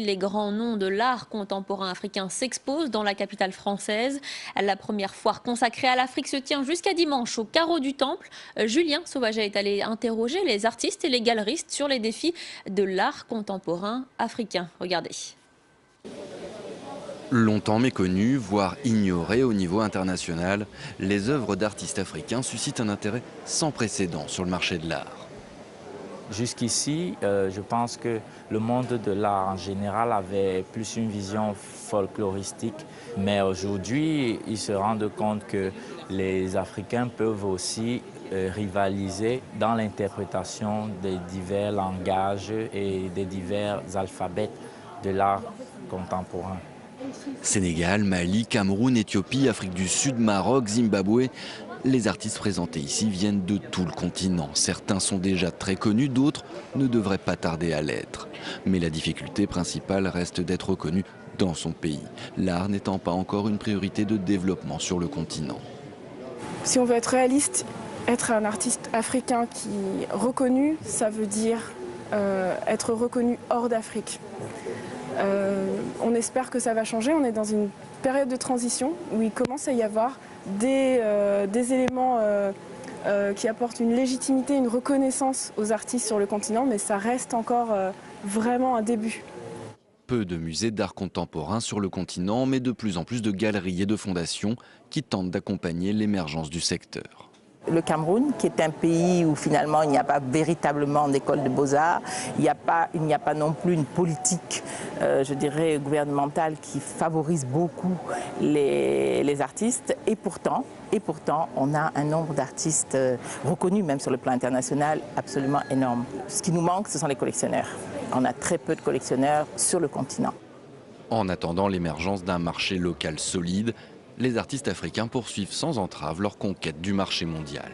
les grands noms de l'art contemporain africain s'exposent dans la capitale française. La première foire consacrée à l'Afrique se tient jusqu'à dimanche au carreau du Temple. Julien Sauvaget est allé interroger les artistes et les galeristes sur les défis de l'art contemporain africain. Regardez. Longtemps méconnues, voire ignorées au niveau international, les œuvres d'artistes africains suscitent un intérêt sans précédent sur le marché de l'art. Jusqu'ici, je pense que le monde de l'art en général avait plus une vision folkloristique, mais aujourd'hui, ils se rendent compte que les Africains peuvent aussi rivaliser dans l'interprétation des divers langages et des divers alphabets de l'art contemporain. Sénégal, Mali, Cameroun, Éthiopie, Afrique du Sud, Maroc, Zimbabwe. Les artistes présentés ici viennent de tout le continent. Certains sont déjà très connus, d'autres ne devraient pas tarder à l'être. Mais la difficulté principale reste d'être reconnu dans son pays, l'art n'étant pas encore une priorité de développement sur le continent. Si on veut être réaliste, être un artiste africain qui est reconnu, ça veut dire être reconnu hors d'Afrique. On espère que ça va changer. On est dans une période de transition où il commence à y avoir des éléments qui apportent une légitimité, une reconnaissance aux artistes sur le continent, mais ça reste encore vraiment un début. Peu de musées d'art contemporain sur le continent, mais de plus en plus de galeries et de fondations qui tentent d'accompagner l'émergence du secteur. Le Cameroun, qui est un pays où finalement il n'y a pas véritablement d'école de beaux-arts, il n'y a pas non plus une politique, je dirais, gouvernementale qui favorise beaucoup les artistes. Et pourtant, on a un nombre d'artistes reconnus, même sur le plan international, absolument énorme. Ce qui nous manque, ce sont les collectionneurs. On a très peu de collectionneurs sur le continent. En attendant l'émergence d'un marché local solide, les artistes africains poursuivent sans entrave leur conquête du marché mondial.